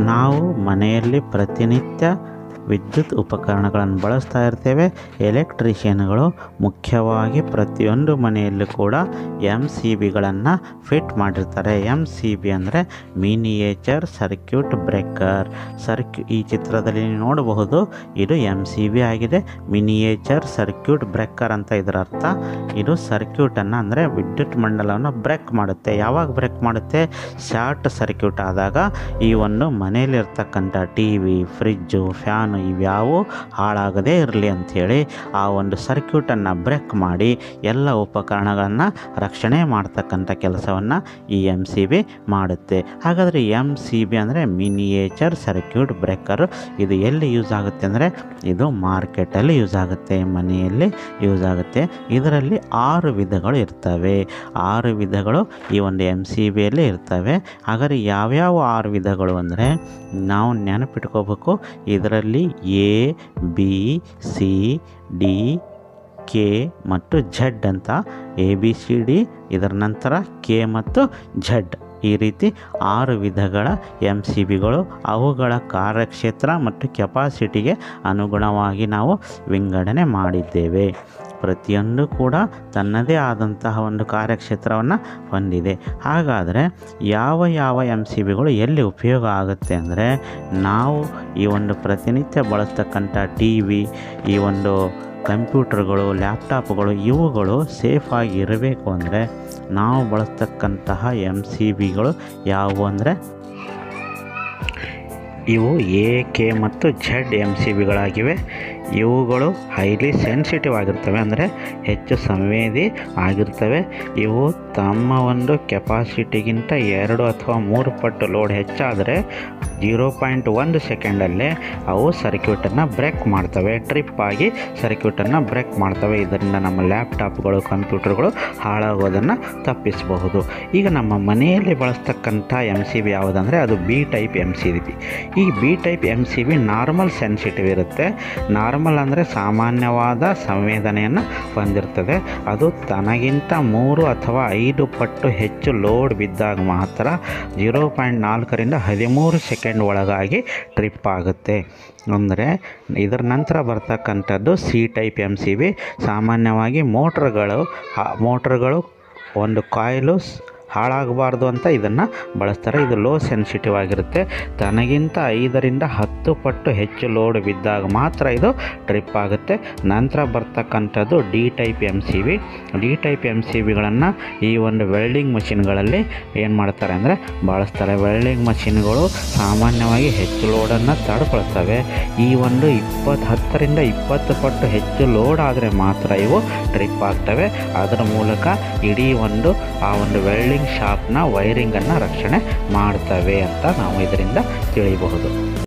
ನಾವು ಮನೆಯಲ್ಲಿ ಪ್ರತಿನಿತ್ಯ ವಿದ್ಯುತ್ ಉಪಕರಣಗಳನ್ನು ಬಳಸ್ತಾ ಇರ್ತೇವೆ. ಎಲೆಕ್ಟ್ರಿಷಿಯನ್ಗಳು ಮುಖ್ಯವಾಗಿ ಪ್ರತಿಯೊಂದು ಮನೆಯಲ್ಲೂ ಕೂಡ MCBಗಳನ್ನು ಫಿಟ್ ಮಾಡಿರ್ತಾರೆ. MCB ಅಂದರೆ ಮಿನಿಯೇಚರ್ ಸರ್ಕ್ಯೂಟ್ ಬ್ರೇಕರ್. ಈ ಚಿತ್ರದಲ್ಲಿ ನೋಡಬಹುದು, ಇದು MCB ಆಗಿದೆ. ಮಿನಿಯೇಚರ್ ಸರ್ಕ್ಯೂಟ್ ಬ್ರೇಕರ್ ಅಂತ ಇದರ ಅರ್ಥ. ಇದು ಸರ್ಕ್ಯೂಟನ್ನು ಅಂದರೆ ವಿದ್ಯುತ್ ಮಂಡಲವನ್ನು ಬ್ರೇಕ್ ಮಾಡುತ್ತೆ. ಯಾವಾಗ ಬ್ರೇಕ್ ಮಾಡುತ್ತೆ? ಶಾರ್ಟ್ ಸರ್ಕ್ಯೂಟ್ ಆದಾಗ ಈ ಒಂದು ಮನೆಯಲ್ಲಿರ್ತಕ್ಕಂಥ TV, ಫ್ರಿಜ್ಜು, ಫ್ಯಾನು ಇವ್ಯಾವು ಹಾಳಾಗದೇ ಇರಲಿ ಅಂಥೇಳಿ ಆ ಒಂದು ಸರ್ಕ್ಯೂಟನ್ನು ಬ್ರೇಕ್ ಮಾಡಿ ಎಲ್ಲ ಉಪಕರಣಗಳನ್ನು ರಕ್ಷಣೆ ಮಾಡ್ತಕ್ಕಂಥ ಕೆಲಸವನ್ನು ಈ MCB ಮಾಡುತ್ತೆ. ಹಾಗಾದರೆ MCB ಅಂದರೆ ಮಿನಿಯೇಚರ್ ಸರ್ಕ್ಯೂಟ್ ಬ್ರೇಕರು. ಇದು ಎಲ್ಲಿ ಯೂಸ್ ಆಗುತ್ತೆ ಅಂದರೆ ಇದು ಮಾರ್ಕೆಟಲ್ಲಿ ಯೂಸ್ ಆಗುತ್ತೆ, ಮನೆಯಲ್ಲಿ ಯೂಸ್ ಆಗುತ್ತೆ. ಇದರಲ್ಲಿ 6 ವಿಧಗಳು ಇರ್ತವೆ. 6 ವಿಧಗಳು ಈ ಒಂದು MCBಯಲ್ಲಿ ಇರ್ತವೆ. ಹಾಗಾದರೆ ಯಾವ್ಯಾವ 6 ವಿಧಗಳು ಅಂದರೆ ನಾವು ನೆನಪಿಟ್ಕೋಬೇಕು. ಇದರಲ್ಲಿ A, B, C, D, K ಮತ್ತು Z ಅಂತ ABCD, ಇದರ ನಂತರ K ಮತ್ತು Z, ಈ ರೀತಿ 6 ವಿಧಗಳ MCBಗಳು. ಅವುಗಳ ಕಾರ್ಯಕ್ಷೇತ್ರ ಮತ್ತು ಕೆಪಾಸಿಟಿಗೆ ಅನುಗುಣವಾಗಿ ನಾವು ವಿಂಗಡಣೆ ಮಾಡಿದ್ದೇವೆ. ಪ್ರತಿಯೊಂದು ಕೂಡ ತನ್ನದೇ ಆದಂತಹ ಒಂದು ಕಾರ್ಯಕ್ಷೇತ್ರವನ್ನು ಹೊಂದಿದೆ. ಹಾಗಾದರೆ ಯಾವ MCBಗಳು ಎಲ್ಲಿ ಉಪಯೋಗ ಆಗುತ್ತೆ ಅಂದರೆ, ನಾವು ಈ ಒಂದು ಪ್ರತಿನಿತ್ಯ ಬಳಸ್ತಕ್ಕಂಥ TV, ಈ ಒಂದು ಕಂಪ್ಯೂಟರ್ಗಳು, ಲ್ಯಾಪ್ಟಾಪ್ಗಳು ಇವುಗಳು ಸೇಫಾಗಿ ಇರಬೇಕು ಅಂದರೆ ನಾವು ಬಳಸ್ತಕ್ಕಂತಹ MCBಗಳು ಯಾವುವು ಅಂದರೆ ಇವು A, K ಮತ್ತು Z MCBಗಳಾಗಿವೆ. ಇವುಗಳು ಹೈಲಿ ಸೆನ್ಸಿಟಿವ್ ಆಗಿರ್ತವೆ, ಅಂದರೆ ಹೆಚ್ಚು ಸಂವೇದಿ ಆಗಿರ್ತವೆ. ಇವು ತಮ್ಮ ಒಂದು ಕೆಪಾಸಿಟಿಗಿಂತ 2 ಅಥವಾ 3 ಪಟ್ಟು ಲೋಡ್ ಹೆಚ್ಚಾದರೆ 0.1 ಸೆಕೆಂಡಲ್ಲೇ ಅವು ಸರ್ಕ್ಯೂಟನ್ನು ಬ್ರೇಕ್ ಮಾಡ್ತವೆ, ಟ್ರಿಪ್ ಆಗಿ ಸರ್ಕ್ಯೂಟನ್ನು ಬ್ರೇಕ್ ಮಾಡ್ತವೆ. ಇದರಿಂದ ನಮ್ಮ ಲ್ಯಾಪ್ಟಾಪ್ಗಳು, ಕಂಪ್ಯೂಟರ್ಗಳು ಹಾಳಾಗೋದನ್ನು ತಪ್ಪಿಸಬಹುದು. ಈಗ ನಮ್ಮ ಮನೆಯಲ್ಲಿ ಬಳಸ್ತಕ್ಕಂಥ MCB ಯಾವುದಂದರೆ ಅದು B ಟೈಪ್ MCB. ಈ B type MCB normal sensitive ಇರುತ್ತೆ. ನಾರ್ಮಲ್ ಅಂದರೆ ಸಾಮಾನ್ಯವಾದ ಸಂವೇದನೆಯನ್ನು ಹೊಂದಿರ್ತದೆ. ಅದು ತನಗಿಂತ 3 ಅಥವಾ 5 ಪಟ್ಟು ಹೆಚ್ಚು ಲೋಡ್ ಬಿದ್ದಾಗ ಮಾತ್ರ 0.4ರಿಂದ 13 ಸೆಕೆಂಡ್ ಒಳಗಾಗಿ ಟ್ರಿಪ್ ಆಗುತ್ತೆ. ಅಂದರೆ ಇದರ ನಂತರ ಬರ್ತಕ್ಕಂಥದ್ದು C ಟೈಪ್ MCB. ಸಾಮಾನ್ಯವಾಗಿ ಮೋಟ್ರ್ಗಳು ಒಂದು ಕಾಯಿಲು ಹಾಳಾಗಬಾರ್ದು ಅಂತ ಇದನ್ನು ಬಳಸ್ತಾರೆ. ಇದು ಲೋ ಸೆನ್ಸಿಟಿವ್ ಆಗಿರುತ್ತೆ. ತನಗಿಂತ 5ರಿಂದ 10 ಪಟ್ಟು ಹೆಚ್ಚು ಲೋಡ್ ಬಿದ್ದಾಗ ಮಾತ್ರ ಇದು ಟ್ರಿಪ್ ಆಗುತ್ತೆ. ನಂತರ ಬರ್ತಕ್ಕಂಥದ್ದು D type MCB. D type MCBಗಳನ್ನು ಈ ಒಂದು ವೆಲ್ಡಿಂಗ್ ಮಷಿನ್ಗಳಲ್ಲಿ ಏನು ಮಾಡ್ತಾರೆ ಅಂದರೆ ಬಳಸ್ತಾರೆ. ವೆಲ್ಡಿಂಗ್ ಮಷಿನ್ಗಳು ಸಾಮಾನ್ಯವಾಗಿ ಹೆಚ್ಚು ಲೋಡನ್ನು ತಡ್ಕೊಳ್ತವೆ. ಈ ಒಂದು 10ರಿಂದ 20 ಪಟ್ಟು ಹೆಚ್ಚು ಲೋಡ್ ಆದರೆ ಮಾತ್ರ ಇವು ಟ್ರಿಪ್ ಆಗ್ತವೆ. ಅದರ ಮೂಲಕ ಇಡೀ ಆ ಒಂದು ವೆಲ್ಡಿಂಗ್ ಶಾಪ್ನ ವೈರಿಂಗನ್ನು ರಕ್ಷಣೆ ಮಾಡ್ತವೆ ಅಂತ ನಾವು ಇದರಿಂದ ತಿಳಿಯಬಹುದು.